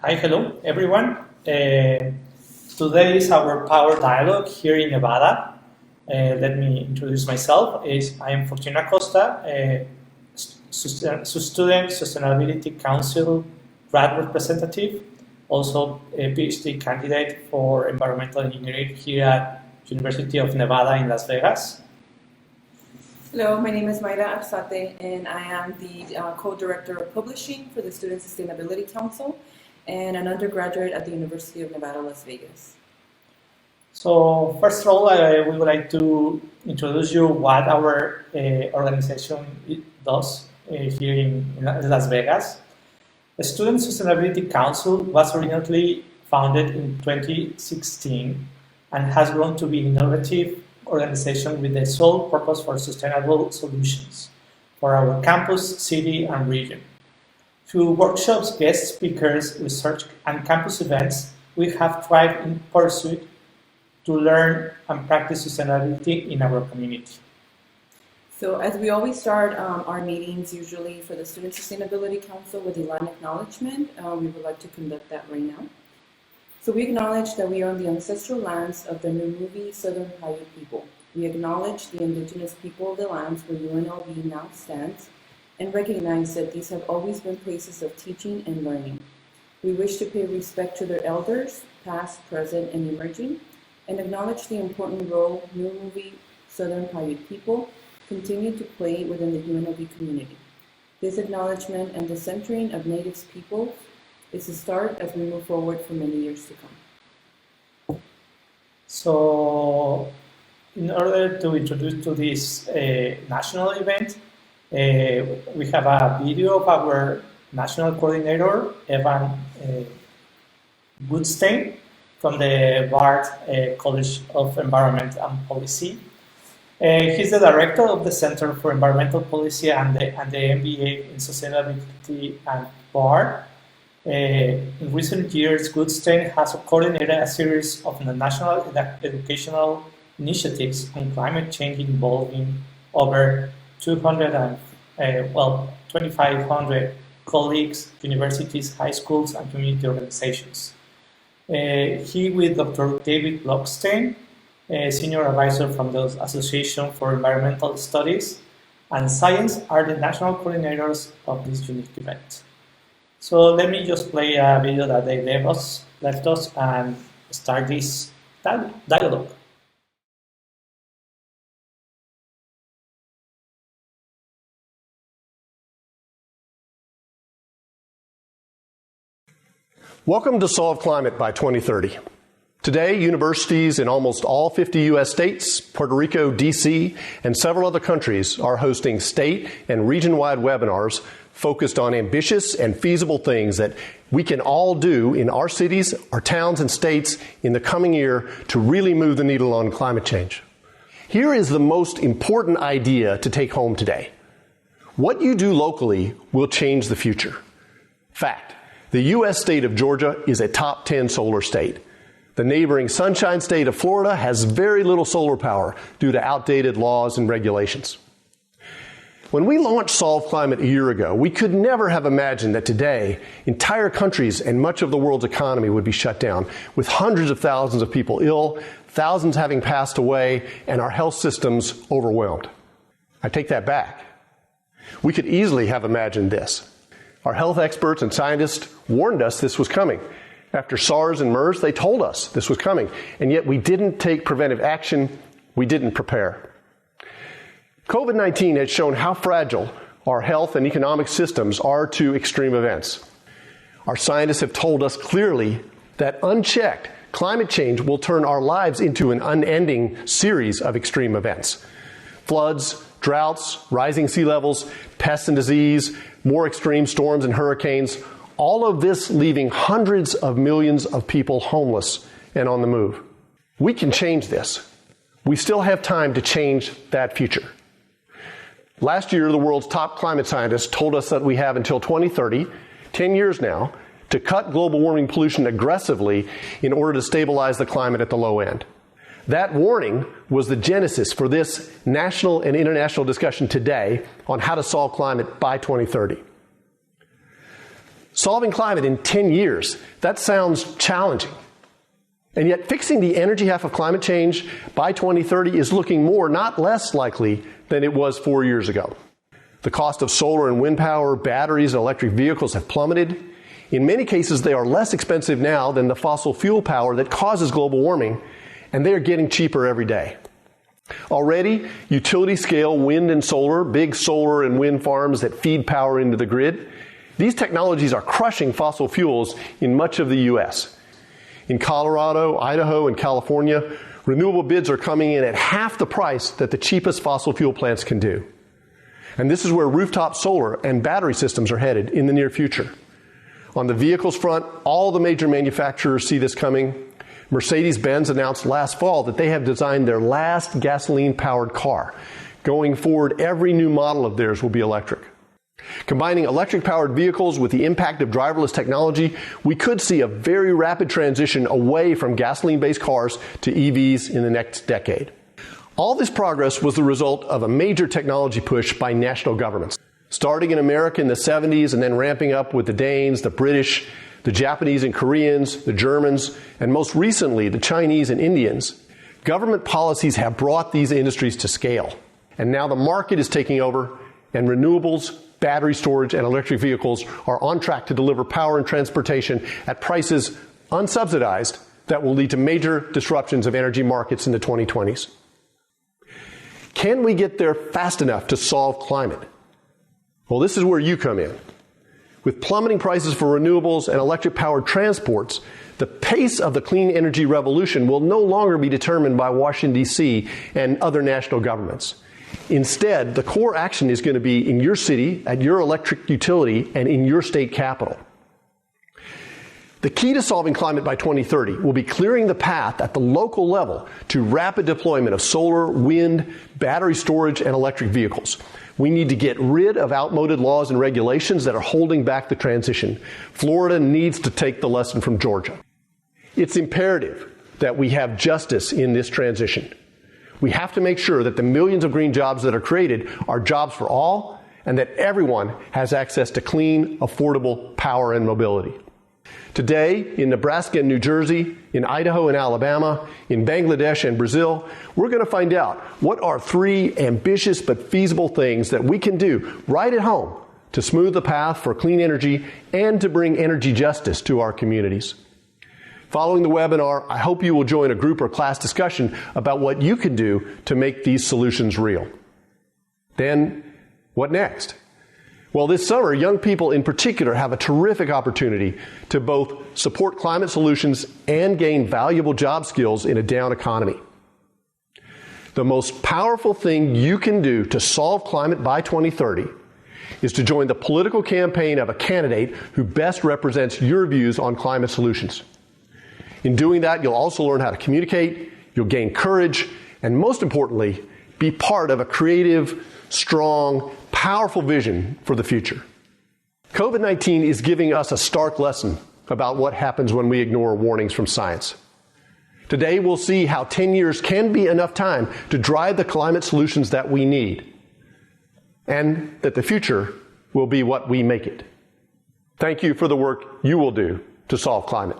Hi, hello, everyone. Today is our Power Dialogue here in Nevada. Let me introduce myself. I am Fortuna Costa, a Student Sustainability Council grad representative, also a PhD candidate for environmental engineering here at University of Nevada in Las Vegas. Hello, my name is Mayra Arzate, and I am the co-director of publishing for the Student Sustainability Council and an undergraduate at the University of Nevada, Las Vegas. So first of all, we would like to introduce you what our organization does here in Las Vegas. The Student Sustainability Council was originally founded in 2016 and has grown to be an innovative organization with the sole purpose for sustainable solutions for our campus, city, and region. Through workshops, guest speakers, research, and campus events, we have tried in pursuit to learn and practice sustainability in our community. So as we always start our meetings, usually for the Student Sustainability Council with Elan Acknowledgement, we would like to conduct that right now. So we acknowledge that we are on the ancestral lands of the NUWUVI Southern Paiute People. We acknowledge the Indigenous People of the lands where UNLV now stands, and recognize that these have always been places of teaching and learning. We wish to pay respect to their elders, past, present, and emerging, and acknowledge the important role NUWUVI Southern Paiute People continue to play within the UNLV community. This acknowledgement and the centering of Native people is a start as we move forward for many years to come. So, in order to introduce to this national event, we have a video of our national coordinator, Elan Acknowledgement, from the Bard College of Environment and Policy. He's the director of the Center for Environmental Policy and the MBA in Sustainability and Bard. In recent years, Goodstein has coordinated a series of national educational initiatives on climate change involving over 2,500 colleagues, universities, high schools, and community organizations. He, with Dr. David Blockstein, a senior advisor from the Association for Environmental Studies and Science, are the national coordinators of this unique event. So let me just play a video that they left us and start this dialogue. Welcome to Solve Climate by 2030. Today, universities in almost all 50 U.S. states, Puerto Rico, D.C., and several other countries are hosting state and region-wide webinars focused on ambitious and feasible things that we can all do in our cities, our towns, and states in the coming year to really move the needle on climate change. Here is the most important idea to take home today. What you do locally will change the future. Fact. The U.S. state of Georgia is a top 10 solar state. The neighboring Sunshine State of Florida has very little solar power due to outdated laws and regulations. When we launched Solve Climate a year ago, we could never have imagined that today entire countries and much of the world's economy would be shut down, with hundreds of thousands of people ill, thousands having passed away, and our health systems overwhelmed. I take that back. We could easily have imagined this. Our health experts and scientists warned us this was coming. After SARS and MERS, they told us this was coming, and yet we didn't take preventive action. We didn't prepare. COVID-19 has shown how fragile our health and economic systems are to extreme events. Our scientists have told us clearly that unchecked, climate change will turn our lives into an unending series of extreme events. Floods, droughts, rising sea levels, pests and disease, more extreme storms and hurricanes, all of this leaving hundreds of millions of people homeless and on the move. We can change this. We still have time to change that future. Last year, the world's top climate scientists told us that we have until 2030, 10 years now, to cut global warming pollution aggressively in order to stabilize the climate at the low end. That warning was the genesis for this national and international discussion today on how to solve climate by 2030. Solving climate in 10 years, that sounds challenging. And yet fixing the energy half of climate change by 2030 is looking more, not less likely than it was 4 years ago. The cost of solar and wind power, batteries, and electric vehicles have plummeted. In many cases, they are less expensive now than the fossil fuel power that causes global warming, and they are getting cheaper every day. Already, utility-scale wind and solar, big solar and wind farms that feed power into the grid, these technologies are crushing fossil fuels in much of the U.S. In Colorado, Idaho, and California, renewable bids are coming in at half the price that the cheapest fossil fuel plants can do. And this is where rooftop solar and battery systems are headed in the near future. On the vehicles front, all the major manufacturers see this coming. Mercedes-Benz announced last fall that they have designed their last gasoline-powered car. Going forward, every new model of theirs will be electric. Combining electric-powered vehicles with the impact of driverless technology, we could see a very rapid transition away from gasoline-based cars to EVs in the next decade. All this progress was the result of a major technology push by national governments. Starting in America in the 70s and then ramping up with the Danes, the British, the Japanese and Koreans, the Germans, and most recently the Chinese and Indians, government policies have brought these industries to scale. And now the market is taking over, and renewables, battery storage, and electric vehicles are on track to deliver power and transportation at prices unsubsidized that will lead to major disruptions of energy markets in the 2020s. Can we get there fast enough to solve climate? Well, this is where you come in. With plummeting prices for renewables and electric-powered transports, the pace of the clean energy revolution will no longer be determined by Washington, D.C. and other national governments. Instead, the core action is going to be in your city, at your electric utility, and in your state capital. The key to solving climate by 2030 will be clearing the path at the local level to rapid deployment of solar, wind, battery storage, and electric vehicles. We need to get rid of outmoded laws and regulations that are holding back the transition. Florida needs to take the lesson from Georgia. It's imperative that we have justice in this transition. We have to make sure that the millions of green jobs that are created are jobs for all, and that everyone has access to clean, affordable power and mobility. Today, in Nebraska and New Jersey, in Idaho and Alabama, in Bangladesh and Brazil, we're going to find out what are 3 ambitious but feasible things that we can do right at home to smooth the path for clean energy and to bring energy justice to our communities. Following the webinar, I hope you will join a group or class discussion about what you can do to make these solutions real. Then, what next? Well, this summer, young people in particular have a terrific opportunity to both support climate solutions and gain valuable job skills in a down economy. The most powerful thing you can do to solve climate by 2030 is to join the political campaign of a candidate who best represents your views on climate solutions. In doing that, you'll also learn how to communicate, you'll gain courage, and most importantly, be part of a creative, strong, powerful vision for the future. COVID-19 is giving us a stark lesson about what happens when we ignore warnings from science. Today, we'll see how 10 years can be enough time to drive the climate solutions that we need, and that the future will be what we make it. Thank you for the work you will do to solve climate.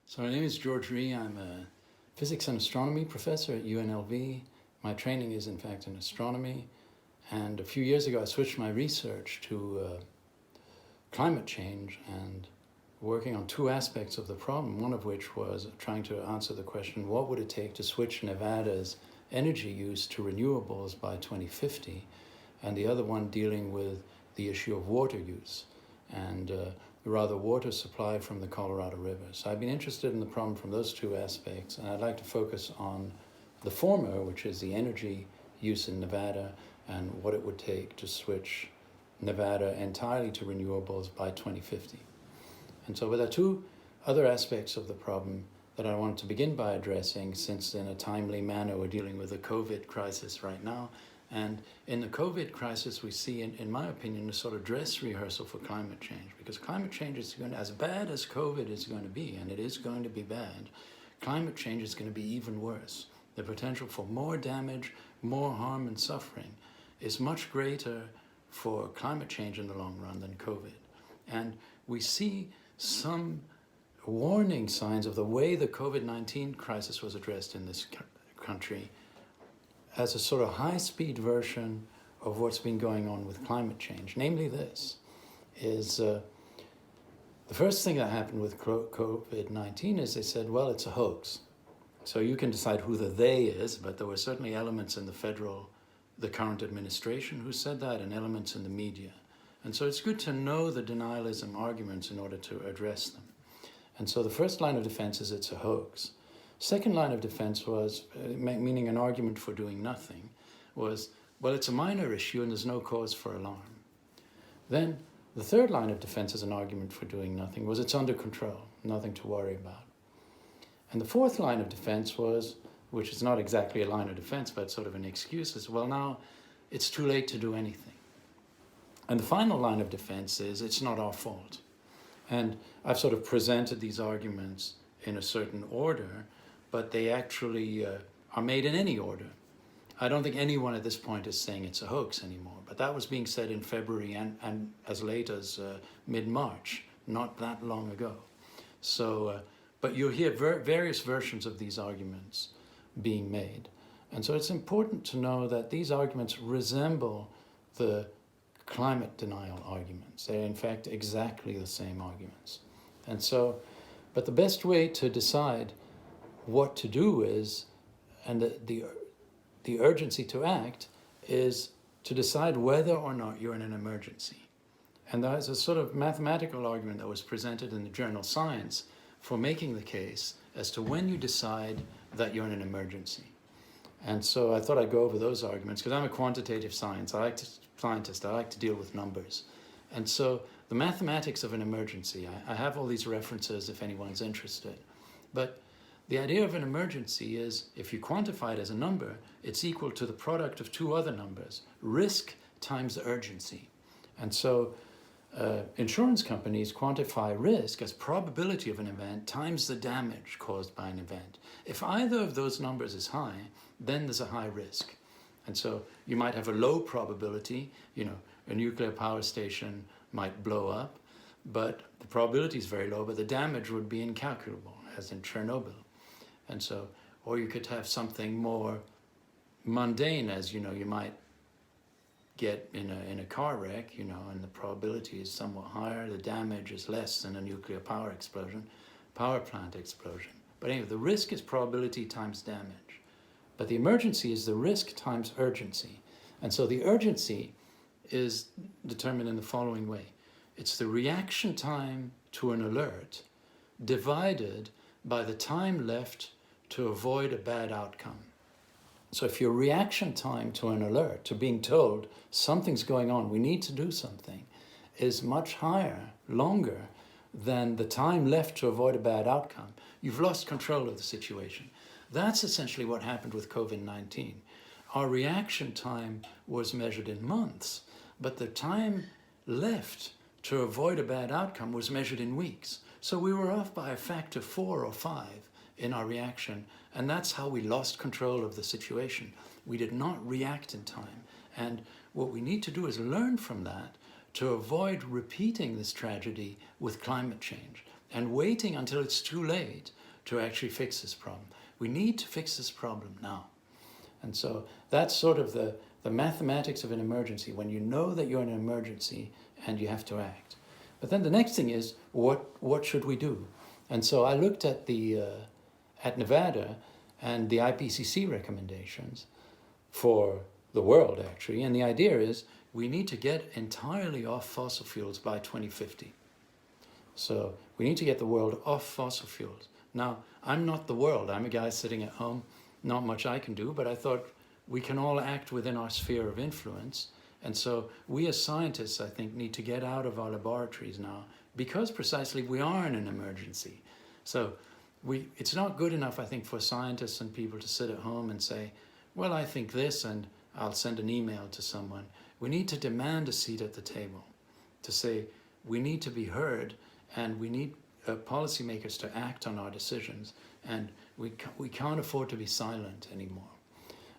So my name is George Rhee. I'm a physics and astronomy professor at UNLV. My training is in fact in astronomy. And a few years ago I switched my research to climate change and working on 2 aspects of the problem, one of which was trying to answer the question, what would it take to switch Nevada's energy use to renewables by 2050? And the other one dealing with the issue of water use and rather water supply from the Colorado River. So I've been interested in the problem from those 2 aspects, and I'd like to focus on the former, which is the energy use in Nevada and what it would take to switch Nevada entirely to renewables by 2050. And so there are 2 other aspects of the problem that I want to begin by addressing, since in a timely manner we're dealing with the COVID crisis right now. And in the COVID crisis, we see, in my opinion, a sort of dress rehearsal for climate change, because climate change is going to, as bad as COVID is going to be, and it is going to be bad, climate change is going to be even worse. The potential for more damage, more harm and suffering is much greater for climate change in the long run than COVID. And we see some warning signs of the way the COVID-19 crisis was addressed in this country as a sort of high-speed version of what's been going on with climate change. Namely this, is the first thing that happened with COVID-19 is they said, well, it's a hoax. So you can decide who the they is, but there were certainly elements in the current administration who said that, and elements in the media. And so it's good to know the denialism arguments in order to address them. And so the first line of defense is it's a hoax. Second line of defense was, meaning an argument for doing nothing, was, well, it's a minor issue and there's no cause for alarm. Then the third line of defense as an argument for doing nothing was it's under control, nothing to worry about. And the fourth line of defense was, which is not exactly a line of defense, but sort of an excuse, is, well, now it's too late to do anything. And the final line of defense is it's not our fault. And I've sort of presented these arguments in a certain order, but they actually are made in any order. I don't think anyone at this point is saying it's a hoax anymore, but that was being said in February and as late as mid-March, not that long ago. So, but you'll hear various versions of these arguments being made. And so it's important to know that these arguments resemble the climate denial arguments. They're in fact exactly the same arguments. And so, but the best way to decide what to do is, and the urgency to act is to decide whether or not you're in an emergency. And there's a sort of mathematical argument that was presented in the journal Science for making the case as to when you decide that you're in an emergency. And so I thought I'd go over those arguments because I'm a quantitative scientist. I like to deal with numbers. And so the mathematics of an emergency, I have all these references if anyone's interested. But the idea of an emergency is, if you quantify it as a number, it's equal to the product of two other numbers, risk times urgency. And so insurance companies quantify risk as probability of an event times the damage caused by an event. If either of those numbers is high, then there's a high risk. And so you might have a low probability, a nuclear power station might blow up, but the probability is very low, but the damage would be incalculable, as in Chernobyl. And so, or you could have something more mundane, as you might get in a car wreck, and the probability is somewhat higher, the damage is less than a nuclear power plant explosion. But anyway, the risk is probability times damage. But the emergency is the risk times urgency. And so the urgency is determined in the following way. It's the reaction time to an alert divided by the time left to avoid a bad outcome. So if your reaction time to an alert, to being told something's going on, we need to do something, is much higher, longer than the time left to avoid a bad outcome, you've lost control of the situation. That's essentially what happened with COVID-19. Our reaction time was measured in months, but the time left to avoid a bad outcome was measured in weeks. So we were off by a factor 4 or 5 in our reaction, and that's how we lost control of the situation. We did not react in time. And what we need to do is learn from that to avoid repeating this tragedy with climate change and waiting until it's too late to actually fix this problem. We need to fix this problem now. And so that's sort of the mathematics of an emergency, when you know that you're in an emergency and you have to act. But then the next thing is, what should we do? And so I looked at at Nevada and the IPCC recommendations for the world, actually. And the idea is we need to get entirely off fossil fuels by 2050. So we need to get the world off fossil fuels. Now, I'm not the world. I'm a guy sitting at home. Not much I can do, but I thought we can all act within our sphere of influence. And so we as scientists, I think, need to get out of our laboratories now because precisely we are in an emergency. So it's not good enough, I think, for scientists and people to sit at home and say, well, I think this, and I'll send an email to someone. We need to demand a seat at the table to say we need to be heard, and we need policymakers to act on our decisions, and we can't afford to be silent anymore.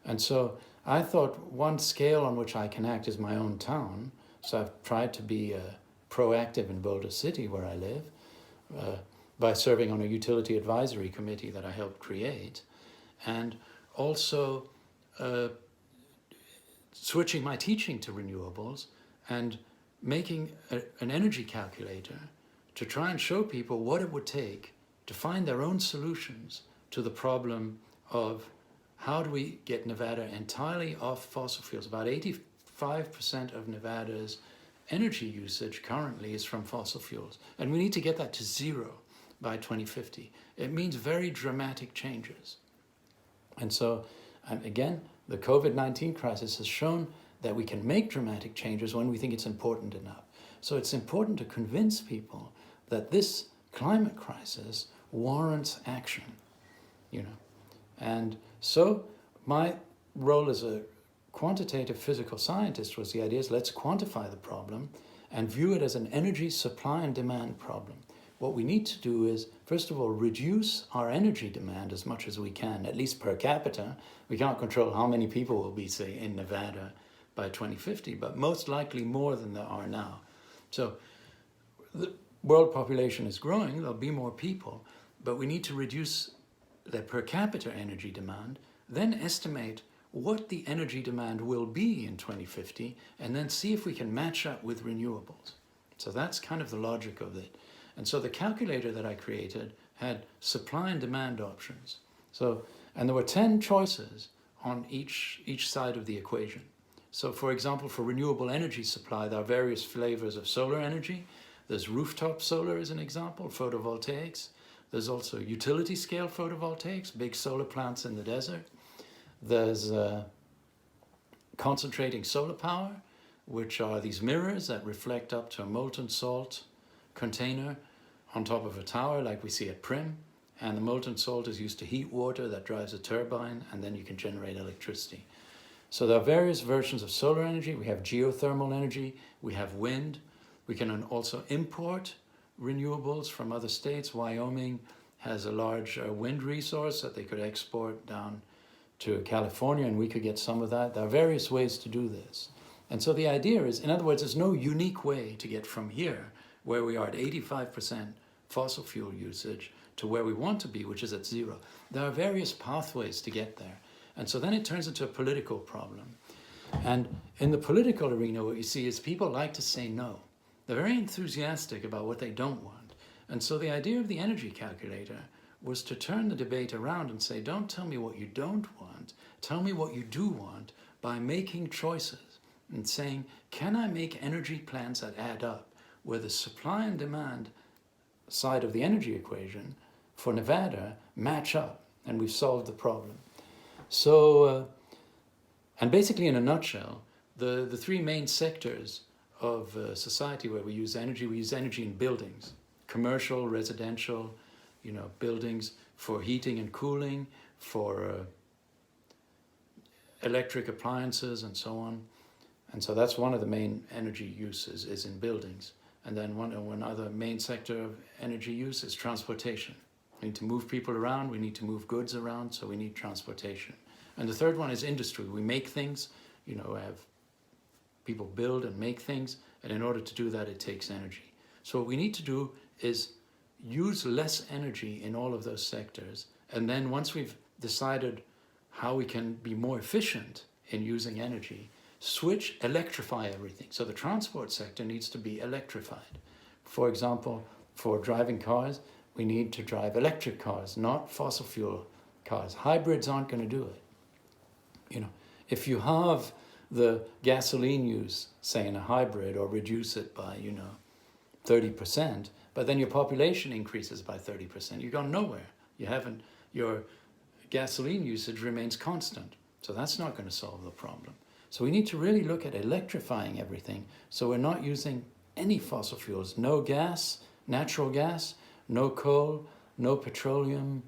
And so I thought one scale on which I can act is my own town. So I've tried to be proactive in Boulder City, where I live, by serving on a utility advisory committee that I helped create, and also switching my teaching to renewables and making an energy calculator to try and show people what it would take to find their own solutions to the problem of how do we get Nevada entirely off fossil fuels. About 85% of Nevada's energy usage currently is from fossil fuels, and we need to get that to zero by 2050. It means very dramatic changes. And so, again, the COVID-19 crisis has shown that we can make dramatic changes when we think it's important enough. So it's important to convince people that this climate crisis warrants action, And so my role as a quantitative physical scientist was the idea is let's quantify the problem and view it as an energy supply and demand problem. What we need to do is, first of all, reduce our energy demand as much as we can, at least per capita. We can't control how many people will be, say, in Nevada by 2050, but most likely more than there are now. So the world population is growing, there'll be more people, but we need to reduce their per capita energy demand, then estimate what the energy demand will be in 2050, and then see if we can match up with renewables. So that's kind of the logic of it. And so the calculator that I created had supply and demand options. So, and there were 10 choices on each side of the equation. So for example, for renewable energy supply, there are various flavors of solar energy. There's rooftop solar as an example, photovoltaics. There's also utility scale photovoltaics, big solar plants in the desert. There's concentrating solar power, which are these mirrors that reflect up to a molten salt container on top of a tower like we see at Prim. And the molten salt is used to heat water that drives a turbine, and then you can generate electricity. So there are various versions of solar energy. We have geothermal energy, we have wind. We can also import renewables from other states. Wyoming has a large wind resource that they could export down to California, and we could get some of that. There are various ways to do this. And so the idea is, in other words, there's no unique way to get from here, where we are at 85% fossil fuel usage, to where we want to be, which is at zero. There are various pathways to get there. And so then it turns into a political problem. And in the political arena, what you see is people like to say no. They're very enthusiastic about what they don't want. And so the idea of the energy calculator was to turn the debate around and say, don't tell me what you don't want, tell me what you do want by making choices and saying, can I make energy plans that add up, where the supply and demand side of the energy equation for Nevada match up, and we've solved the problem. So, and basically in a nutshell, the three main sectors of society where we use energy in buildings, commercial, residential, buildings for heating and cooling, for electric appliances and so on. And so that's one of the main energy uses is in buildings. And then one other main sector of energy use is transportation. We need to move people around, we need to move goods around, so we need transportation. And the third one is industry. We make things, have people build and make things, and in order to do that, it takes energy. So what we need to do is use less energy in all of those sectors, and then once we've decided how we can be more efficient in using energy, electrify everything. So the transport sector needs to be electrified. For example, for driving cars, we need to drive electric cars, not fossil fuel cars. Hybrids aren't going to do it. If you have the gasoline use, say in a hybrid, or reduce it by, 30%, but then your population increases by 30%, you've gone nowhere. Your gasoline usage remains constant. So that's not going to solve the problem. So we need to really look at electrifying everything, so we're not using any fossil fuels, no gas, natural gas, no coal, no petroleum,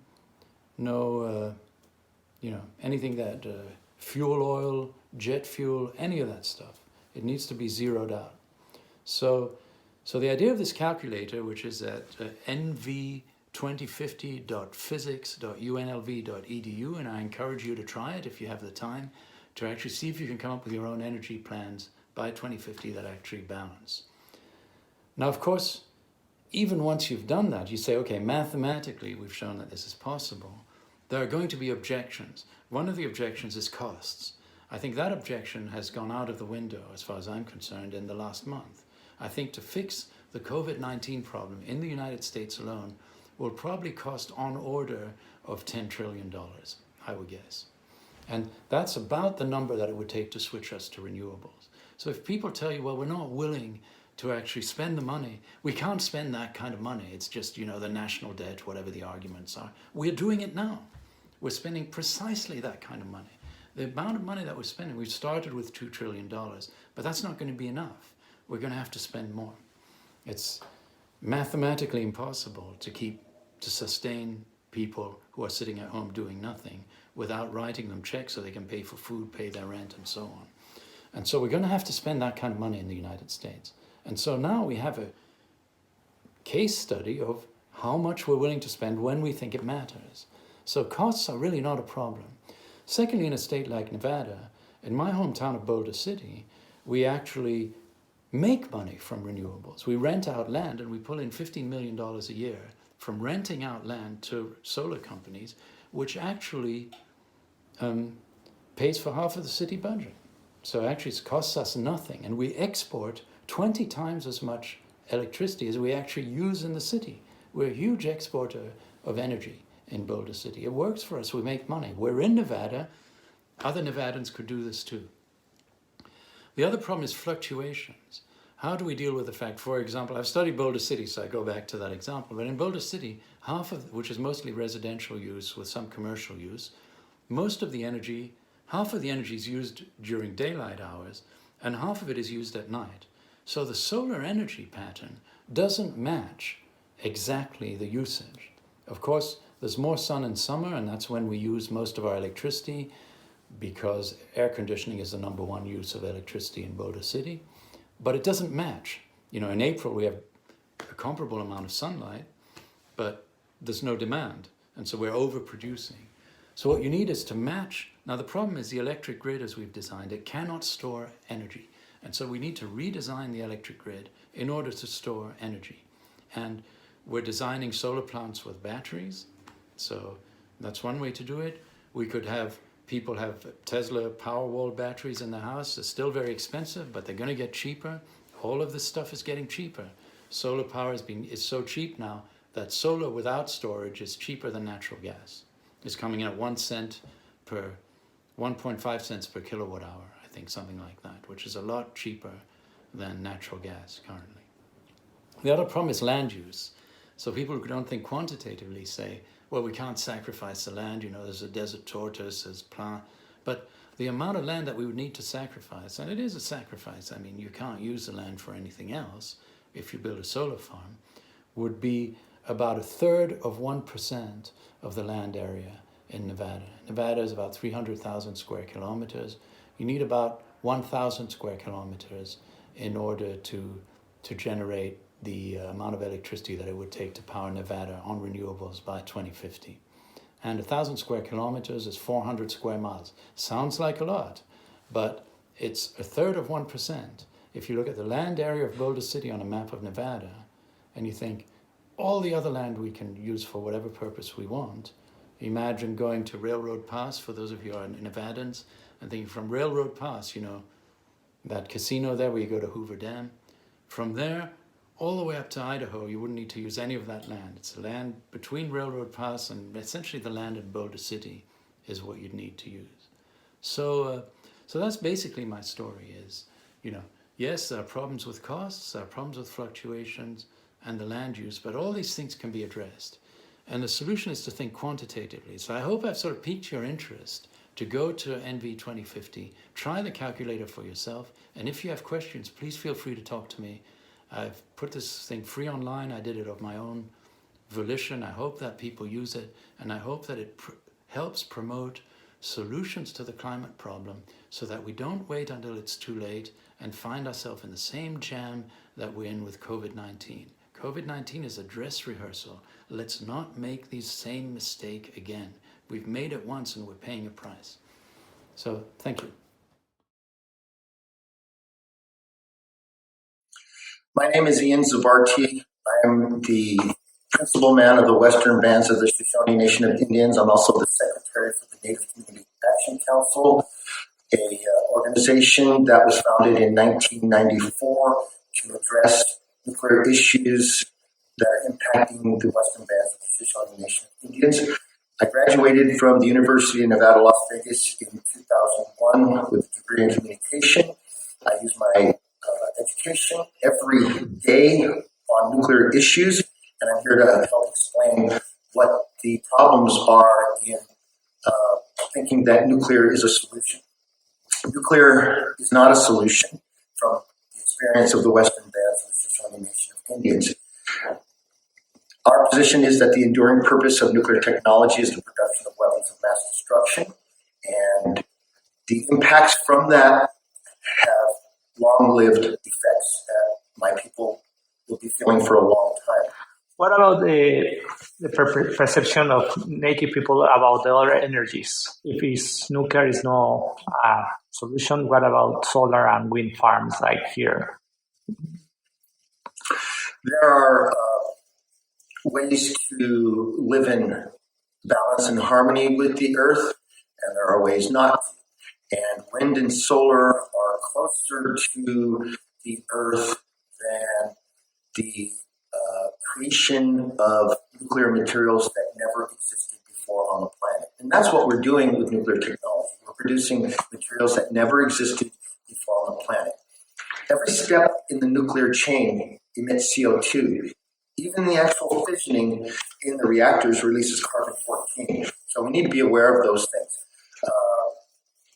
no, anything that, fuel oil, jet fuel, any of that stuff. It needs to be zeroed out. So So the idea of this calculator, which is at nv2050.physics.unlv.edu, and I encourage you to try it if you have the time, to actually see if you can come up with your own energy plans by 2050 that actually balance. Now, of course, even once you've done that, you say, okay, mathematically, we've shown that this is possible. There are going to be objections. One of the objections is costs. I think that objection has gone out of the window, as far as I'm concerned, in the last month. I think to fix the COVID-19 problem in the United States alone will probably cost on order of $10 trillion, I would guess. And that's about the number that it would take to switch us to renewables. So if people tell you, well, we're not willing to actually spend the money, we can't spend that kind of money. It's just, you know, the national debt, whatever the arguments are. We're doing it now. We're spending precisely that kind of money. The amount of money that we're spending, we've started with $2 trillion, but that's not going to be enough. We're going to have to spend more. It's mathematically impossible to sustain people who are sitting at home doing nothing without writing them checks so they can pay for food, pay their rent, and so on. And so we're going to have to spend that kind of money in the United States. And so now we have a case study of how much we're willing to spend when we think it matters. So costs are really not a problem. Secondly, in a state like Nevada, in my hometown of Boulder City, we actually make money from renewables. We rent out land and we pull in $15 million a year from renting out land to solar companies, which actually pays for half of the city budget. So actually it costs us nothing, and we export 20 times as much electricity as we actually use in the city. We're a huge exporter of energy in Boulder City. It works for us, we make money. We're in Nevada, other Nevadans could do this too. The other problem is fluctuations. How do we deal with the fact, for example, I've studied Boulder City, so I go back to that example, but in Boulder City, which is mostly residential use with some commercial use, half of the energy is used during daylight hours, and half of it is used at night. So the solar energy pattern doesn't match exactly the usage. Of course, there's more sun in summer, and that's when we use most of our electricity, because air conditioning is the #1 use of electricity in Boulder City. But it doesn't match. You know, in April we have a comparable amount of sunlight, but there's no demand, and so we're overproducing. So what you need is to match. Now the problem is the electric grid as we've designed, it cannot store energy. And so we need to redesign the electric grid in order to store energy. And we're designing solar plants with batteries. So that's one way to do it. We could have people have Tesla Powerwall batteries in their house. It's still very expensive, but they're going to get cheaper. All of this stuff is getting cheaper. Solar power is so cheap now that solar without storage is cheaper than natural gas. It's coming in at 1.5 cents per kilowatt hour, I think, something like that, which is a lot cheaper than natural gas currently. The other problem is land use. So people who don't think quantitatively say, well, we can't sacrifice the land, you know, there's a desert tortoise, there's plant, but the amount of land that we would need to sacrifice, and it is a sacrifice, I mean, you can't use the land for anything else if you build a solar farm, would be about 1/3 of 1% of the land area in Nevada. Nevada is about 300,000 square kilometers. You need about 1,000 square kilometers in order to generate the amount of electricity that it would take to power Nevada on renewables by 2050. And 1,000 square kilometers is 400 square miles. Sounds like a lot, but it's 1/3 of 1%. If you look at the land area of Boulder City on a map of Nevada, and you think all the other land we can use for whatever purpose we want, imagine going to Railroad Pass, for those of you who are Nevadans, and thinking from Railroad Pass, you know, that casino there where you go to Hoover Dam, from there all the way up to Idaho, you wouldn't need to use any of that land. It's the land between Railroad Pass and essentially the land in Boulder City is what you'd need to use. So that's basically my story is, you know, yes, there are problems with costs, there are problems with fluctuations and the land use, but all these things can be addressed. And the solution is to think quantitatively. So I hope I've sort of piqued your interest to go to NV 2050, try the calculator for yourself, and if you have questions, please feel free to talk to me. I've put this thing free online. I did it of my own volition. I hope that people use it, and I hope that it helps promote solutions to the climate problem so that we don't wait until it's too late and find ourselves in the same jam that we're in with COVID-19. COVID-19 is a dress rehearsal. Let's not make the same mistake again. We've made it once and we're paying a price. So, thank you. My name is Ian Zubarty. I am the principal man of the Western Bands of the Shoshone Nation of Indians. I'm also the secretary for the Native Community Action Council, a organization that was founded in 1994 to address nuclear issues that are impacting the Western Bands of the Shoshone Nation of Indians. I graduated from the University of Nevada, Las Vegas in 2001 with a degree in communication. I use my education every day on nuclear issues, and I'm here to help explain what the problems are in thinking that nuclear is a solution. Nuclear is not a solution from the experience of the Western Bands of the Shoshone Nation of Indians. Our position is that the enduring purpose of nuclear technology is the production of weapons of mass destruction, and the impacts from that have long-lived effects that my people will be feeling for a long time. What about the perception of Native people about the other energies? If nuclear is no solution, what about solar and wind farms like here? There are ways to live in balance and harmony with the earth, and there are ways not to. And wind and solar are closer to the earth than the creation of nuclear materials that never existed before on the planet. And that's what we're doing with nuclear technology. We're producing materials that never existed before on the planet. Every step in the nuclear chain emits CO2. Even the actual fissioning in the reactors releases carbon-14. So we need to be aware of those things.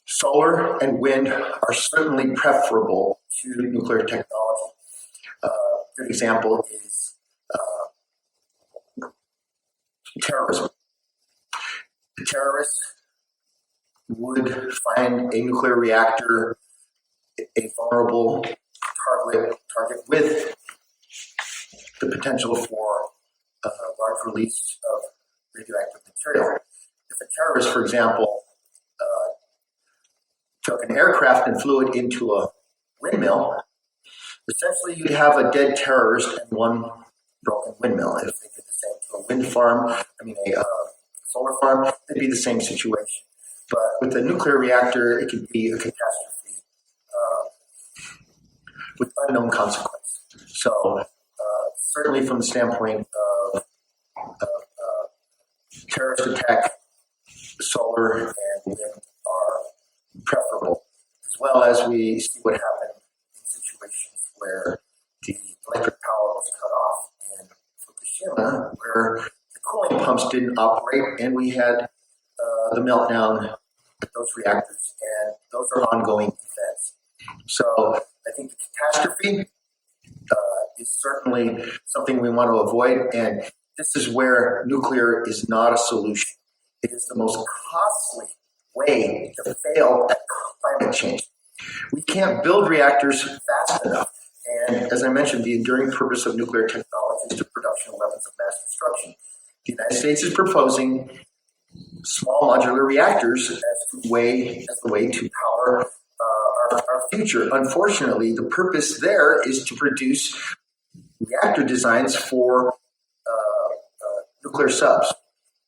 Solar and wind are certainly preferable to nuclear technology. A good example is terrorism. The terrorists would find a nuclear reactor a vulnerable target with the potential for a large release of radioactive material. If a terrorist, for example, took an aircraft and flew it into a windmill, essentially you'd have a dead terrorist and one broken windmill. If they did the same to a wind farm, a solar farm, it'd be the same situation. But with a nuclear reactor, it could be a catastrophe with unknown consequence. So certainly from the standpoint of terrorist attack, solar and wind are preferable, as well as we see what happened in situations where the electric power was cut off in Fukushima, where the cooling pumps didn't operate, and we had the meltdown at those reactors, and those are ongoing events. So I think the catastrophe is certainly something we want to avoid, and this is where nuclear is not a solution. It is the most costly way to fail at climate change. We can't build reactors fast enough, and as I mentioned, the enduring purpose of nuclear technology is the production of weapons of mass destruction. The United States is proposing small modular reactors as the way to power our future. Unfortunately, the purpose there is to produce reactor designs for nuclear subs,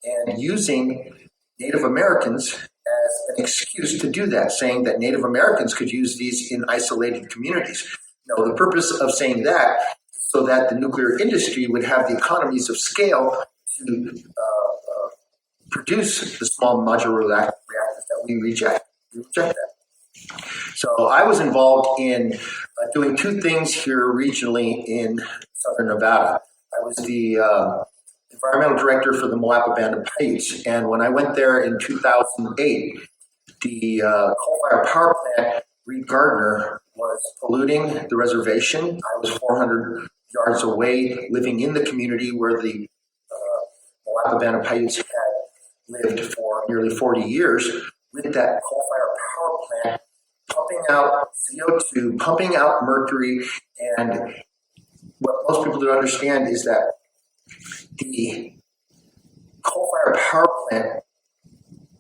and using Native Americans as an excuse to do that, saying that Native Americans could use these in isolated communities. No, the purpose of saying that is so that the nuclear industry would have the economies of scale to produce the small modular reactors that we reject. We reject that. So I was involved in doing two things here regionally in Southern Nevada. I was the environmental director for the Moapa Band of Paiutes, and when I went there in 2008, the coal-fired power plant, Reed Gardner, was polluting the reservation. I was 400 yards away, living in the community where the Moapa Band of Paiutes had lived for nearly 40 years, with that coal-fired power plant, pumping out CO2, pumping out mercury. And what most people don't understand is that the coal-fired power plant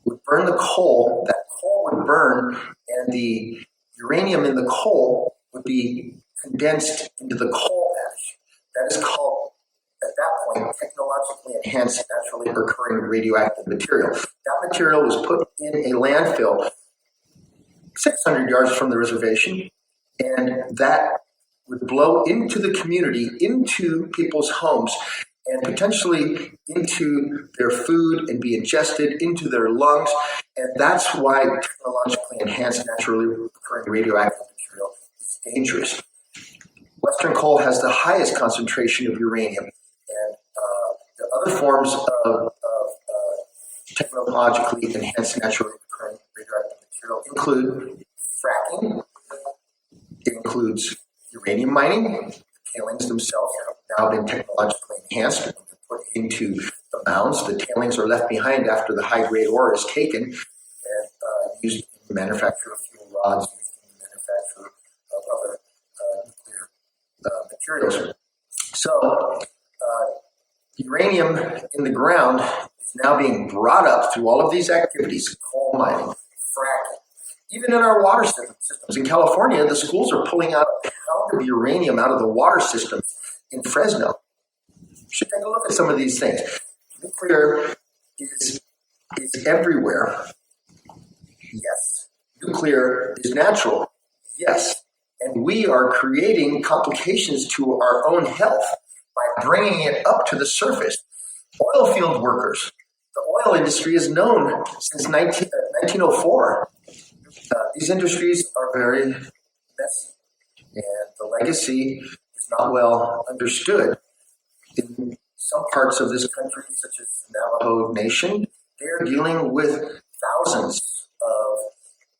would burn the coal, that coal would burn, and the uranium in the coal would be condensed into the coal ash. That is called, at that point, technologically enhanced naturally occurring radioactive material. That material was put in a landfill 600 yards from the reservation, and that would blow into the community, into people's homes, and potentially into their food and be ingested into their lungs. And that's why technologically enhanced naturally occurring radioactive material is dangerous. Western coal has the highest concentration of uranium, and the other forms of technologically enhanced naturally occurring radioactive material include fracking. It includes uranium mining. Tailings themselves have now been technologically enhanced and put into the mounds. The tailings are left behind after the high-grade ore is taken and used in the manufacture of fuel rods, used in the manufacture of other nuclear materials. So uranium in the ground is now being brought up through all of these activities: coal mining, fracking. Even in our water systems in California, the schools are pulling out a pound of uranium out of the water systems in Fresno. You should take a look at some of these things. Nuclear is everywhere. Yes. Nuclear is natural. Yes. And we are creating complications to our own health by bringing it up to the surface. Oil field workers. The oil industry is known since 1904. These industries are very messy, and the legacy is not well understood. In some parts of this country, such as the Navajo Nation, they are dealing with thousands of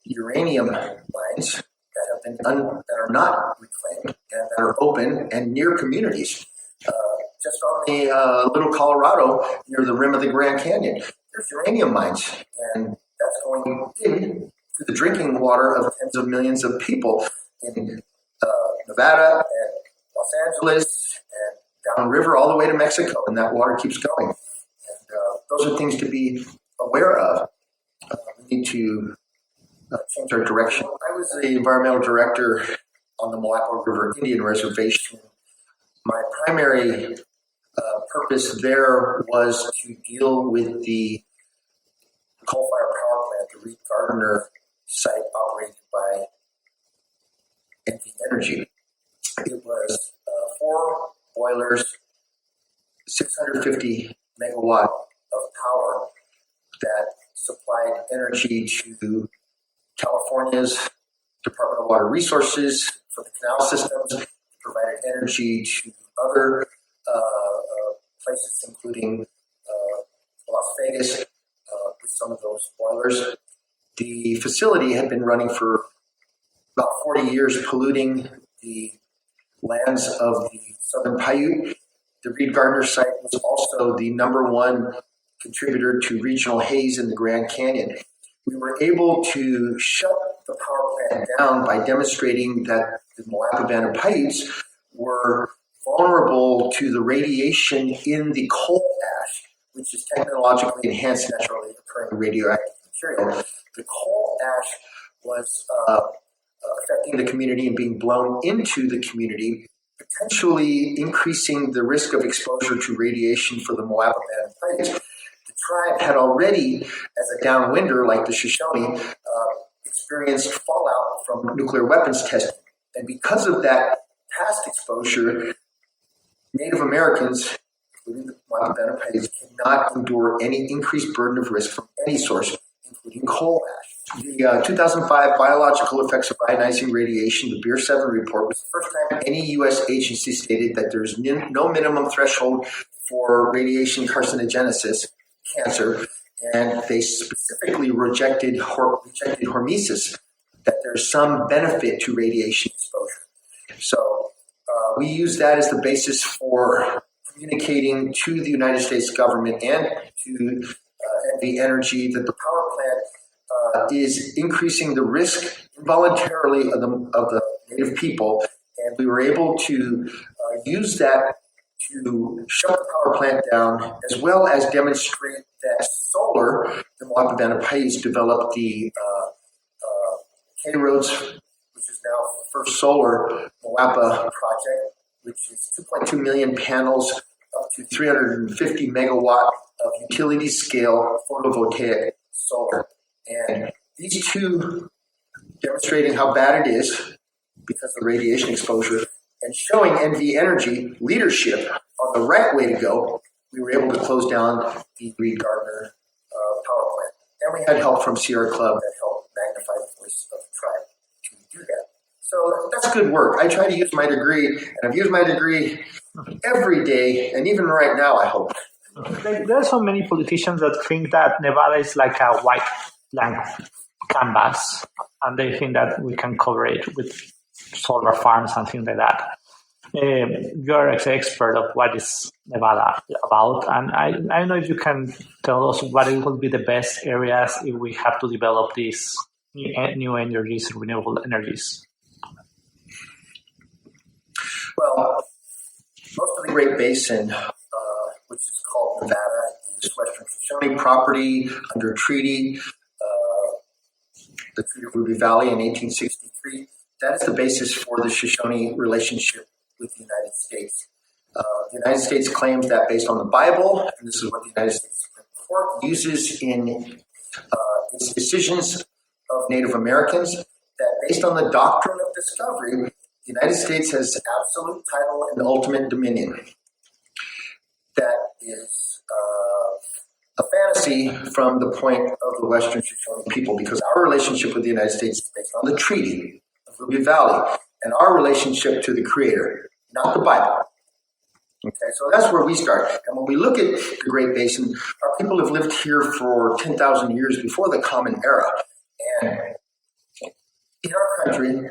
uranium mines that have been that are not reclaimed and that are open and near communities. Just on the Little Colorado, near the rim of the Grand Canyon, there's uranium mines, and that's going in to the drinking water of tens of millions of people in Nevada and Los Angeles and downriver all the way to Mexico, and that water keeps going. And those are things to be aware of. We need to change our direction. I was the environmental director on the Moapa River Indian Reservation. My primary purpose there was to deal with the coal-fired power plant, the Reed Gardner site operated by NV Energy. It was 4 boilers, 650 megawatt of power that supplied energy to California's Department of Water Resources for the canal systems, provided energy to other places, including Las Vegas, with some of those boilers. The facility had been running for about 40 years, polluting the lands of the southern Paiute. The Reed Gardner site was also the number 1 contributor to regional haze in the Grand Canyon. We were able to shut the power plant down by demonstrating that the Moapa Band of Paiutes were vulnerable to the radiation in the coal ash, which is technologically enhanced naturally occurring radioactive material. The coal ash was affecting the community and being blown into the community, potentially increasing the risk of exposure to radiation for the Moapa Band of Paiutes. The tribe had already, as a downwinder like the Shoshone, experienced fallout from nuclear weapons testing. And because of that past exposure, Native Americans, including the Moapa Band of Paiutes, cannot endure any increased burden of risk from any source, including coal ash. The 2005 Biological Effects of Ionizing Radiation, the BEER 7 report, was the first time any U.S. agency stated that there's no minimum threshold for radiation carcinogenesis, cancer, and they specifically rejected hormesis, that there's some benefit to radiation exposure. So we use that as the basis for communicating to the United States government and to NV Energy that the power plant is increasing the risk involuntarily of the native people, and we were able to use that to shut the power plant down, as well as demonstrate that solar, the Moapa Paiute developed the K-Roads, which is now the first solar Moapa project, which is 2.2 million panels, up to 350 megawatt of utility scale photovoltaic solar. And these two, demonstrating how bad it is because of radiation exposure, and showing NV Energy leadership on the right way to go, we were able to close down the Reed Gardner power plant. And we had help from Sierra Club that helped magnify the voice of the tribe to do that. So that's good work. I try to use my degree, and I've used my degree every day, and even right now, I hope. There are so many politicians that think that Nevada is like a white blank canvas, and they think that we can cover it with solar farms and things like that. You're an expert of what is Nevada about, and I don't know if you can tell us what it will be the best areas if we have to develop these new energies, renewable energies. Well, most of the Great Basin, which is called Nevada, is Western Shoshone property under treaty, the Treaty of Ruby Valley in 1863. That is the basis for the Shoshone relationship with the United States. The United States claims that based on the Bible, and this is what the United States Supreme Court uses in its decisions of Native Americans, that based on the doctrine of discovery, the United States has absolute title and ultimate dominion. That is a fantasy from the point of the Western Shoshone people, because our relationship with the United States is based on the Treaty of Ruby Valley and our relationship to the Creator, not the Bible. Okay, so that's where we start. And when we look at the Great Basin, our people have lived here for 10,000 years before the Common Era. And in our country,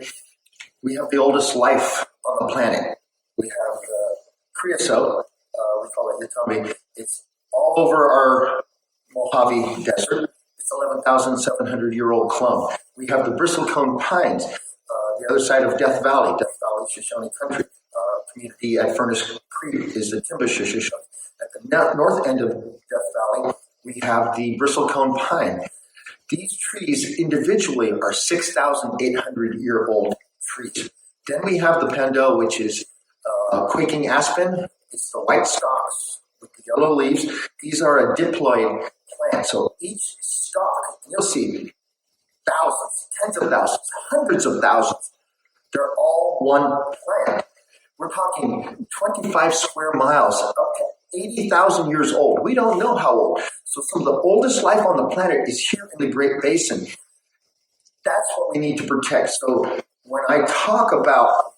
we have the oldest life on the planet. We have creosote, we call it Yatumbi. It's all over our Mojave Desert. It's 11,700-year-old clump. We have the Bristlecone Pines, the other side of Death Valley, Shoshone country. Our community at Furnace Creek is the Timbisha Shoshone. At the north end of Death Valley, we have the Bristlecone Pine. These trees individually are 6,800-year-old trees. Then we have the Pando, which is quaking aspen. It's the white stalks with the yellow leaves. These are a diploid plant. So each stalk, you'll see thousands, tens of thousands, hundreds of thousands. They're all one plant. We're talking 25 square miles, up to 80,000 years old. We don't know how old. So some of the oldest life on the planet is here in the Great Basin. That's what we need to protect. So when I talk about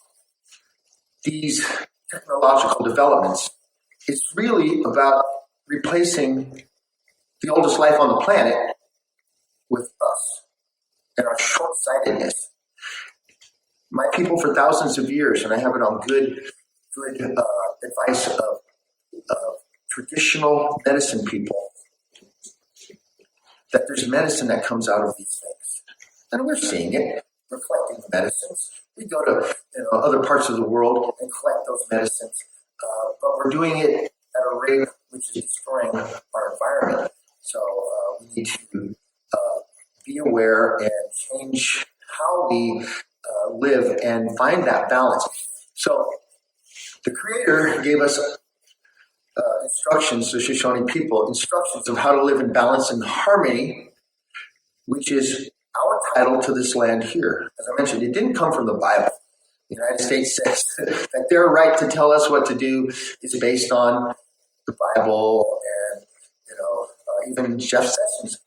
these technological developments, it's really about replacing the oldest life on the planet with us and our short-sightedness. My people for thousands of years, and I have it on good advice of traditional medicine people, that there's medicine that comes out of these things. And we're seeing it. We're collecting the medicines. We go to other parts of the world and collect those medicines, but we're doing it at a rate which is destroying our environment. So we need to be aware and change how we live and find that balance. So the Creator gave us instructions, the Shoshone people, instructions of how to live in balance and harmony, which is our title to this land here. As I mentioned, it didn't come from the Bible. The United States says that their right to tell us what to do is based on the Bible, and even Jeff Sessions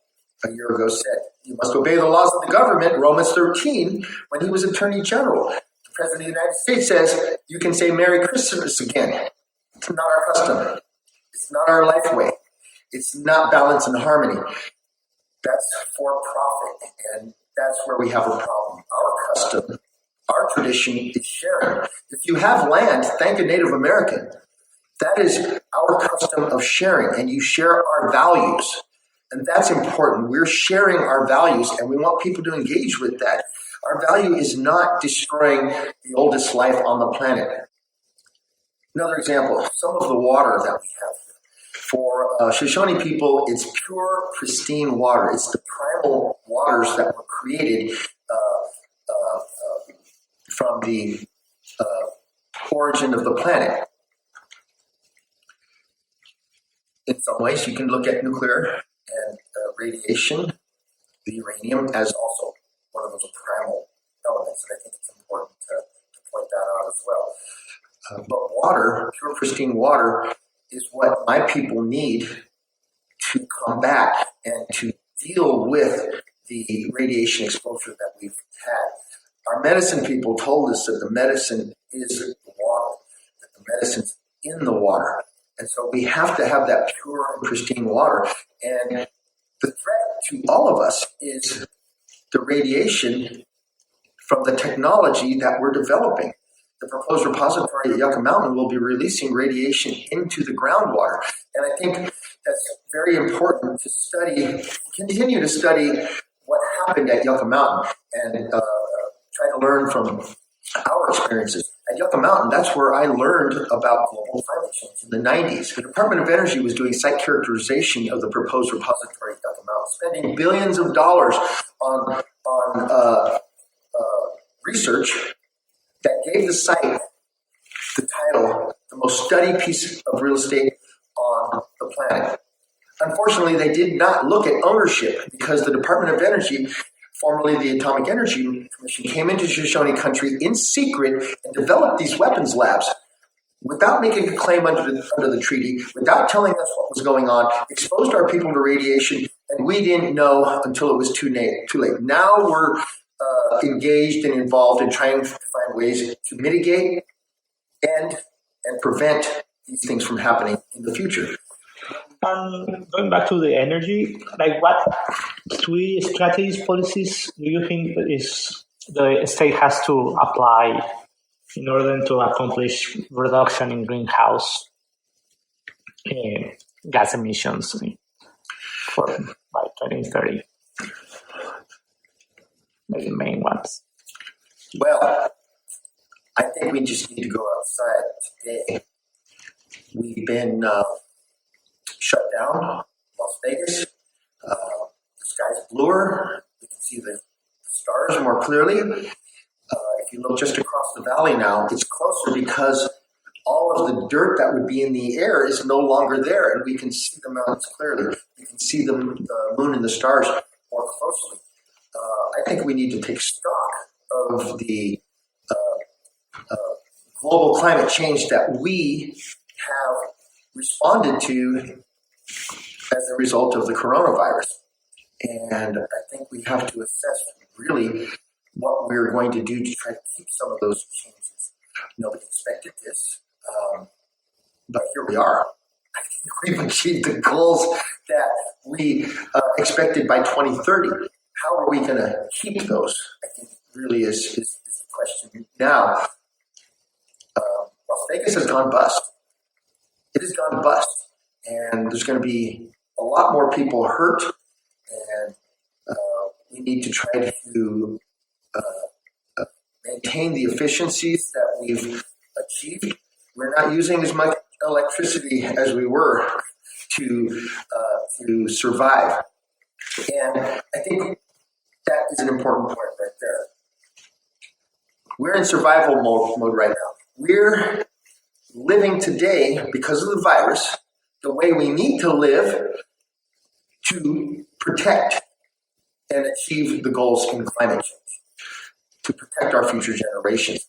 a year ago said, you must obey the laws of the government, Romans 13, when he was Attorney General. The President of the United States says, you can say Merry Christmas again. It's not our custom. It's not our life way. It's not balance and harmony. That's for profit, and that's where we have a problem. Our custom, our tradition is sharing. If you have land, thank a Native American. That is our custom of sharing, and you share our values. And that's important. We're sharing our values, and we want people to engage with that. Our value is not destroying the oldest life on the planet. Another example, some of the water that we have. For Shoshone people, it's pure, pristine water. It's the primal waters that were created from the origin of the planet. In some ways, you can look at nuclear and radiation, the uranium, as also one of those primal elements, and I think it's important to point that out as well. But water, pure, pristine water, is what my people need to combat and to deal with the radiation exposure that we've had. Our medicine people told us that the medicine is the water, that the medicine's in the water. And so we have to have that pure and pristine water. And the threat to all of us is the radiation from the technology that we're developing. The proposed repository at Yucca Mountain will be releasing radiation into the groundwater. And I think that's very important to study, continue to study what happened at Yucca Mountain and try to learn from our experiences. At Yucca Mountain, that's where I learned about global climate change in the 90s. The Department of Energy was doing site characterization of the proposed repository at Yucca Mountain, spending billions of dollars on research that gave the site the title, the most studied piece of real estate on the planet. Unfortunately, they did not look at ownership because the Department of Energy, formerly the Atomic Energy Commission, came into Shoshone country in secret and developed these weapons labs without making a claim under the treaty, without telling us what was going on, exposed our people to radiation, and we didn't know until it was too late. Now we're engaged and involved in trying to find ways to mitigate and prevent these things from happening in the future. Going back to the energy, like what three strategies, policies do you think is the state has to apply in order to accomplish reduction in greenhouse gas emissions by 2030? The main ones. Well, I think we just need to go outside today. We've been shut down, Las Vegas. The sky's bluer. You can see the stars more clearly. If you look just across the valley now, it's closer because all of the dirt that would be in the air is no longer there, and we can see the mountains clearly. You can see the moon and the stars more closely. I think we need to take stock of the global climate change that we have responded to as a result of the coronavirus. And I think we have to assess really what we're going to do to try to keep some of those changes. Nobody expected this, but here we are. I think we've achieved the goals that we expected by 2030. How are we going to keep those? I think really is the question now. Las Vegas has gone bust. It has gone bust. And there's going to be a lot more people hurt. And we need to try to maintain the efficiencies that we've achieved. We're not using as much electricity as we were to survive. And I think that is an important point right there. We're in survival mode right now. We're living today because of the virus the way we need to live to protect and achieve the goals in climate change, to protect our future generations.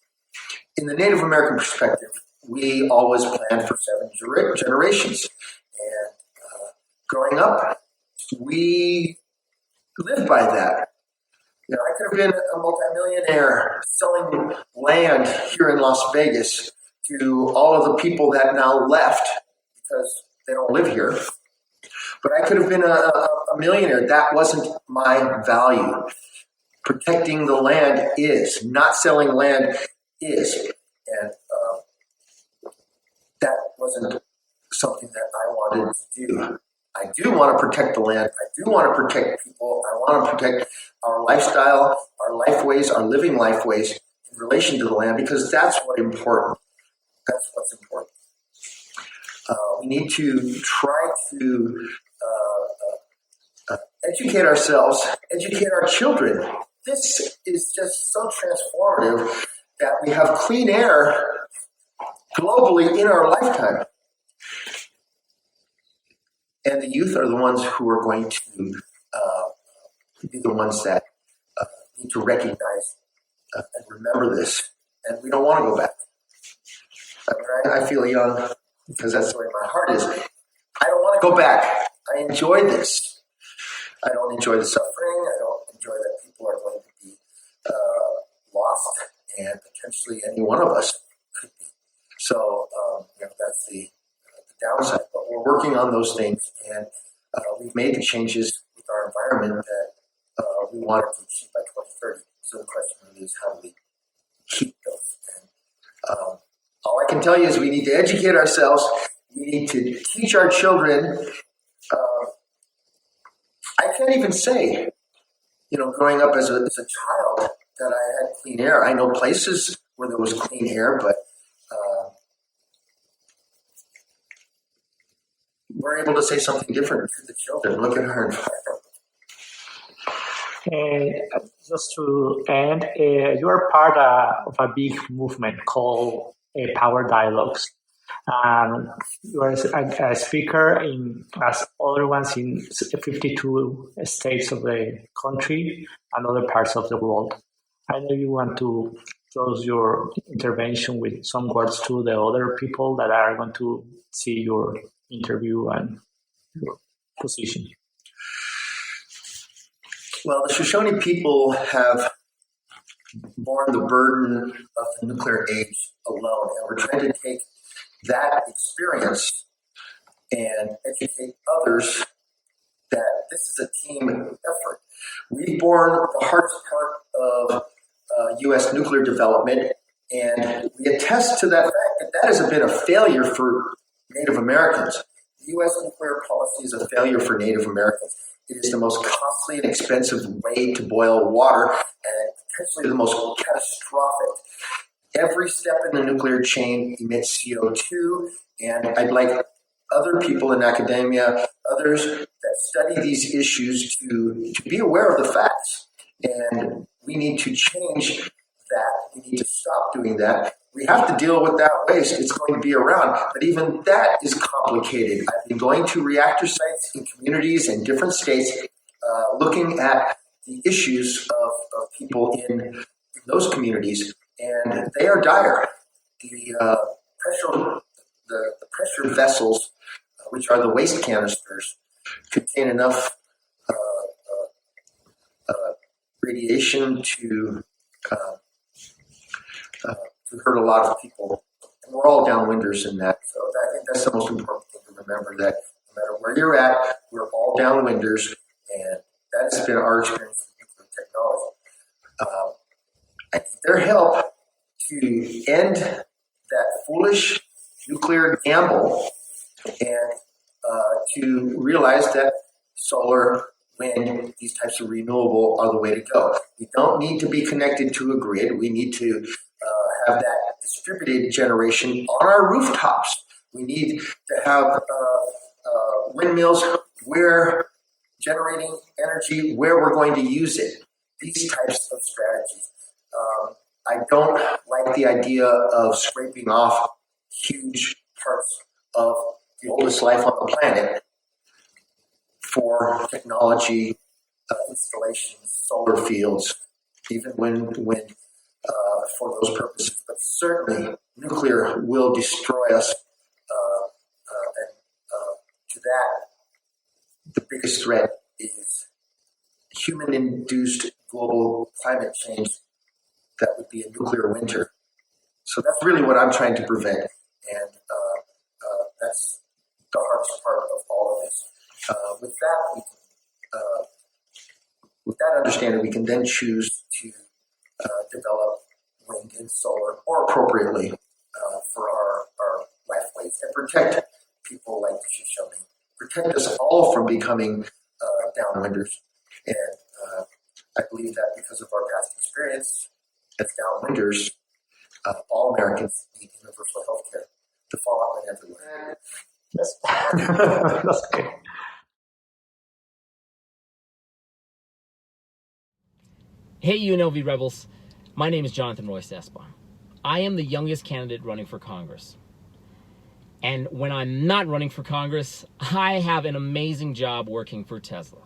In the Native American perspective, we always planned for 7 generations. And growing up, we lived by that. You know, I could have been a multimillionaire selling land here in Las Vegas to all of the people that now left because they don't live here. But I could have been a millionaire. That wasn't my value. Protecting the land is. Not selling land is. And that wasn't something that I wanted to do. I do want to protect the land. I do want to protect people. I want to protect our lifestyle, our lifeways, our living lifeways in relation to the land, because that's what's important. That's what's important. We need to try to educate ourselves, educate our children. This is just so transformative that we have clean air globally in our lifetime. And the youth are the ones who are going to be the ones that need to recognize and remember this. And we don't want to go back. I mean, I feel young because that's the way my heart is. I don't want to go back. I enjoy this. I don't enjoy the suffering. I don't enjoy that people are going to be lost, and potentially any one of us could be. So that's the downside. But we're working on those things, and we've made the changes with our environment that we wanted to achieve by 2030. So the question really is, how do we keep those? And all I can tell you is we need to educate ourselves. We need to teach our children. I can't even say, growing up as a child that I had clean air. I know places where there was clean air, but we're able to say something different to the children. Look at our environment. Just to end, you are part of a big movement called Power Dialogues. You are a speaker as other ones in 52 states of the country and other parts of the world. I know you want to close your intervention with some words to the other people that are going to see your interview and your position. Well, the Shoshone people have borne the burden of the nuclear age alone, and we're trying to take that experience and educate others that this is a team effort. We've borne the hardest part of U.S. nuclear development, and we attest to that fact that has been a failure for Native Americans. The U.S. nuclear policy is a failure for Native Americans. It is the most costly and expensive way to boil water, and potentially the most catastrophic. Every step in the nuclear chain emits CO2, and I'd like other people in academia, others that study these issues to be aware of the facts. And we need to change that. We need to stop doing that. We have to deal with that waste. It's going to be around, but even that is complicated. I've been going to reactor sites in communities in different states, looking at the issues of people in those communities, and they are dire. The pressure vessels, which are the waste canisters, contain enough radiation to hurt a lot of people. And we're all downwinders in that. So I think that's the most important thing to remember, that no matter where you're at, we're all downwinders, and that's been our experience with technology. I need their help to end that foolish nuclear gamble and to realize that solar, wind, these types of renewable are the way to go. We don't need to be connected to a grid. We need to have that distributed generation on our rooftops. We need to have windmills where generating energy, where we're going to use it. These types of strategies. I don't like the idea of scraping off huge parts of the oldest life on the planet for technology installations, solar fields, even when for those purposes. But certainly, nuclear will destroy us. And to that, the biggest threat is human-induced global climate change. That would be a nuclear winter. So that's really what I'm trying to prevent, and that's the hardest part of all of this. With that understanding, we can then choose to develop wind and solar more appropriately for our lifeways and protect people like the Shoshone protect us all from becoming downwinders. And I believe that because of our past experience as downwinders, all Americans need universal health care to follow up everywhere. That's okay. Hey UNLV Rebels, my name is Jonathan Royce Espon. I am the youngest candidate running for Congress. And when I'm not running for Congress, I have an amazing job working for Tesla.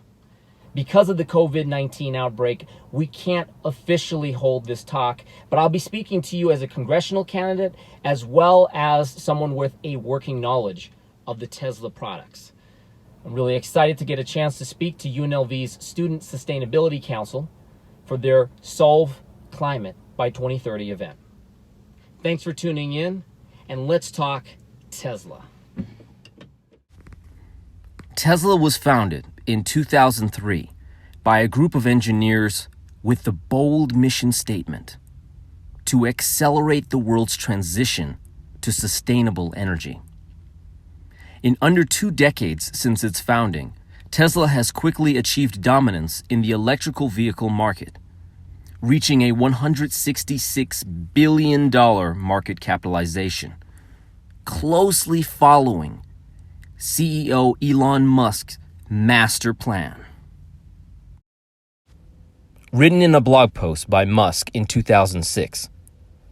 Because of the COVID-19 outbreak, we can't officially hold this talk, but I'll be speaking to you as a congressional candidate as well as someone with a working knowledge of the Tesla products. I'm really excited to get a chance to speak to UNLV's Student Sustainability Council for their Solve Climate by 2030 event. Thanks for tuning in, and let's talk Tesla. Tesla was founded in 2003 by a group of engineers with the bold mission statement to accelerate the world's transition to sustainable energy. In under 2 decades since its founding, Tesla has quickly achieved dominance in the electrical vehicle market, reaching a $166 billion market capitalization, closely following CEO Elon Musk's master plan. Written in a blog post by Musk in 2006,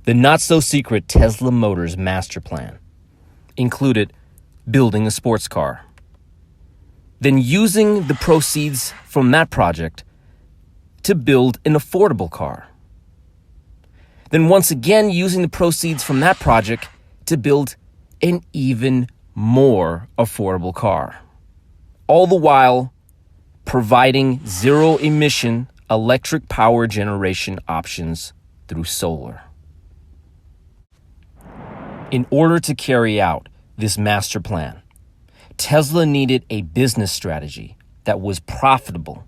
the not-so-secret Tesla Motors master plan included building a sports car, then using the proceeds from that project to build an affordable car, then once again using the proceeds from that project to build an even more affordable car, all the while providing zero-emission electric power generation options through solar. In order to carry out this master plan, Tesla needed a business strategy that was profitable,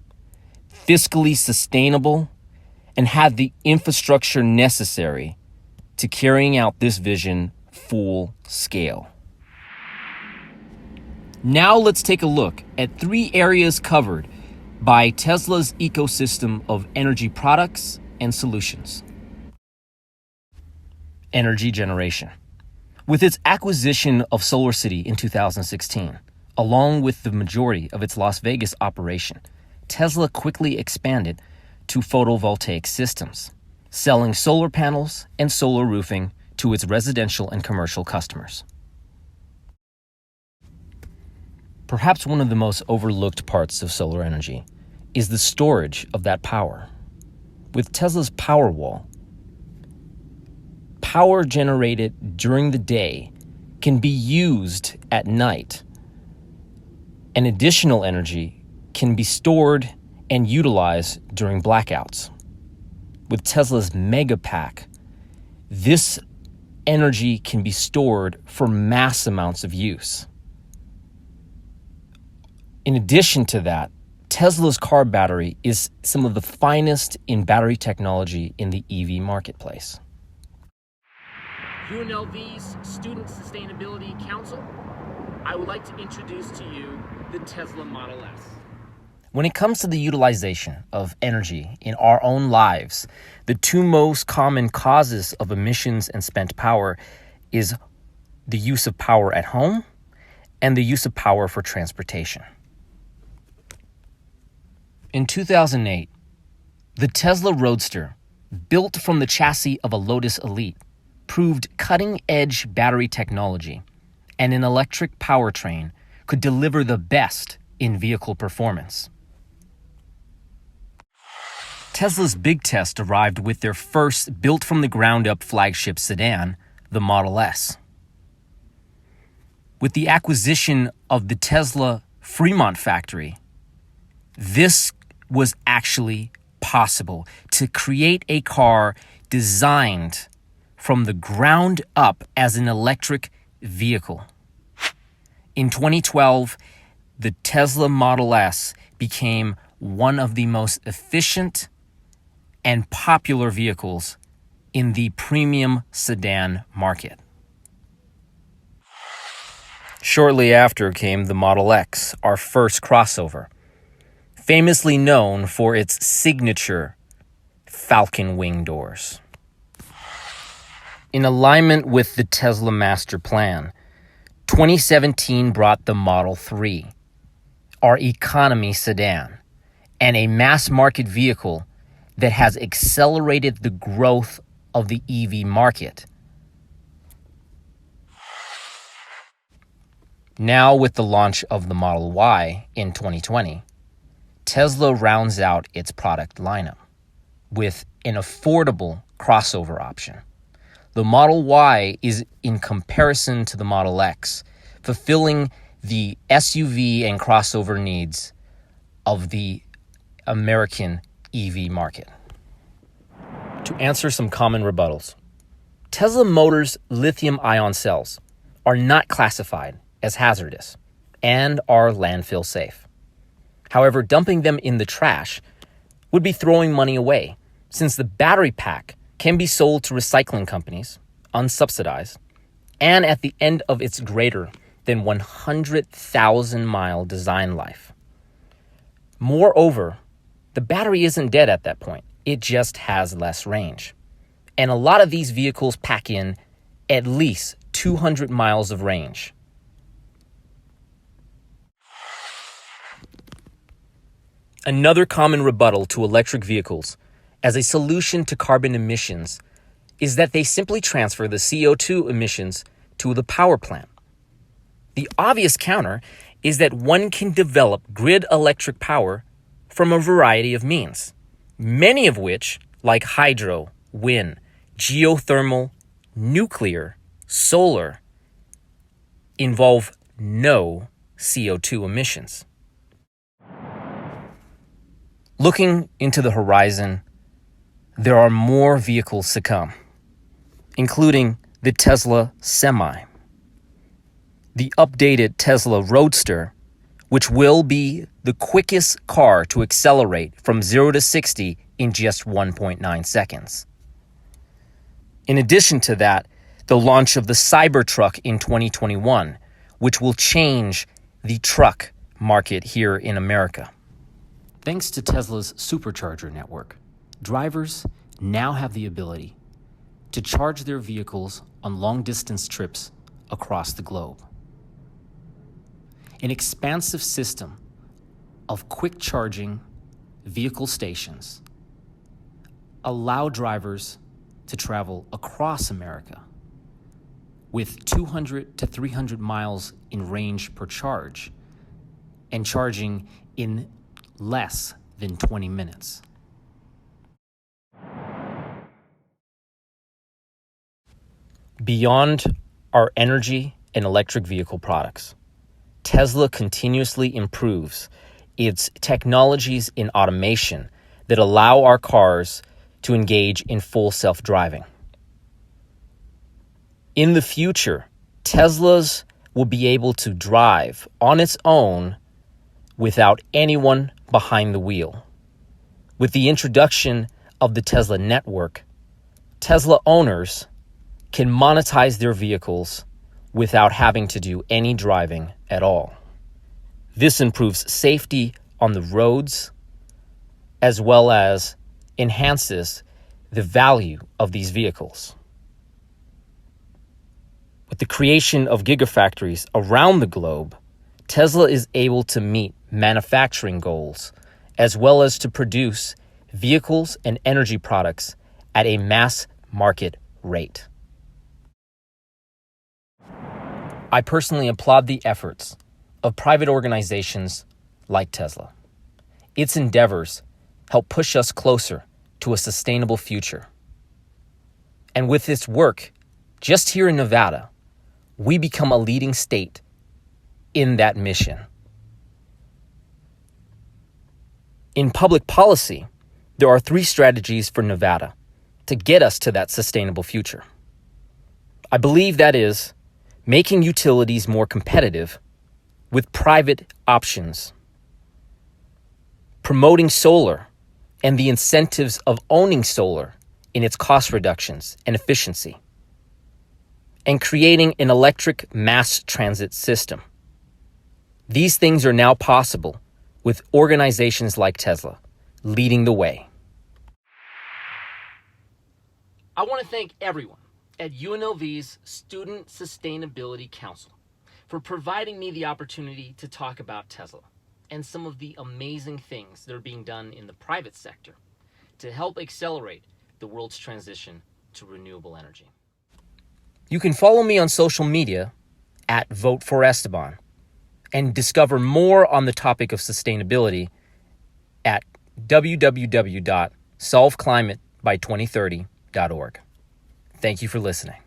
fiscally sustainable, and had the infrastructure necessary to carrying out this vision full scale. Now let's take a look at 3 areas covered by Tesla's ecosystem of energy products and solutions. Energy generation. With its acquisition of SolarCity in 2016, along with the majority of its Las Vegas operation, Tesla quickly expanded to photovoltaic systems, selling solar panels and solar roofing to its residential and commercial customers. Perhaps one of the most overlooked parts of solar energy is the storage of that power. With Tesla's Powerwall, power generated during the day can be used at night, and additional energy can be stored and utilized during blackouts. With Tesla's Megapack, this energy can be stored for mass amounts of use. In addition to that, Tesla's car battery is some of the finest in battery technology in the EV marketplace. UNLV's Student Sustainability Council, I would like to introduce to you the Tesla Model S. When it comes to the utilization of energy in our own lives, the 2 most common causes of emissions and spent power is the use of power at home and the use of power for transportation. In 2008, the Tesla Roadster, built from the chassis of a Lotus Elite, proved cutting-edge battery technology and an electric powertrain could deliver the best in vehicle performance. Tesla's big test arrived with their first built-from-the-ground-up flagship sedan, the Model S. With the acquisition of the Tesla Fremont factory, this was actually possible to create a car designed from the ground up as an electric vehicle. In 2012, the Tesla Model S became one of the most efficient and popular vehicles in the premium sedan market. Shortly after came the Model X, our first crossover, famously known for its signature falcon wing doors. In alignment with the Tesla master plan, 2017 brought the Model 3, our economy sedan, and a mass market vehicle that has accelerated the growth of the EV market. Now, with the launch of the Model Y in 2020, Tesla rounds out its product lineup with an affordable crossover option. The Model Y is, in comparison to the Model X, fulfilling the SUV and crossover needs of the American EV market. To answer some common rebuttals, Tesla Motors' lithium-ion cells are not classified as hazardous and are landfill safe. However, dumping them in the trash would be throwing money away, since the battery pack can be sold to recycling companies, unsubsidized, and at the end of its greater than 100,000-mile design life. Moreover, the battery isn't dead at that point. It just has less range. And a lot of these vehicles pack in at least 200 miles of range. Another common rebuttal to electric vehicles as a solution to carbon emissions is that they simply transfer the CO2 emissions to the power plant. The obvious counter is that one can develop grid electric power from a variety of means, many of which, like hydro, wind, geothermal, nuclear, solar, involve no CO2 emissions. Looking into the horizon, there are more vehicles to come, including the Tesla Semi, the updated Tesla Roadster, which will be the quickest car to accelerate from 0 to 60 in just 1.9 seconds. In addition to that, the launch of the Cybertruck in 2021, which will change the truck market here in America. Thanks to Tesla's supercharger network, drivers now have the ability to charge their vehicles on long-distance trips across the globe. An expansive system of quick-charging vehicle stations allow drivers to travel across America with 200 to 300 miles in range per charge and charging in less than 20 minutes. Beyond our energy and electric vehicle products, Tesla continuously improves its technologies in automation that allow our cars to engage in full self-driving. In the future, Teslas will be able to drive on its own without anyone behind the wheel. With the introduction of the Tesla network, Tesla owners can monetize their vehicles without having to do any driving at all. This improves safety on the roads, as well as enhances the value of these vehicles. With the creation of gigafactories around the globe, Tesla is able to meet manufacturing goals, as well as to produce vehicles and energy products at a mass market rate. I personally applaud the efforts of private organizations like Tesla. Its endeavors help push us closer to a sustainable future. And with this work, just here in Nevada, we become a leading state in that mission. In public policy, there are 3 strategies for Nevada to get us to that sustainable future. I believe that is making utilities more competitive with private options, promoting solar and the incentives of owning solar in its cost reductions and efficiency, and creating an electric mass transit system. These things are now possible with organizations like Tesla leading the way. I want to thank everyone at UNLV's Student Sustainability Council for providing me the opportunity to talk about Tesla and some of the amazing things that are being done in the private sector to help accelerate the world's transition to renewable energy. You can follow me on social media at Vote for Esteban and discover more on the topic of sustainability at www.solveclimateby2030.org. Thank you for listening.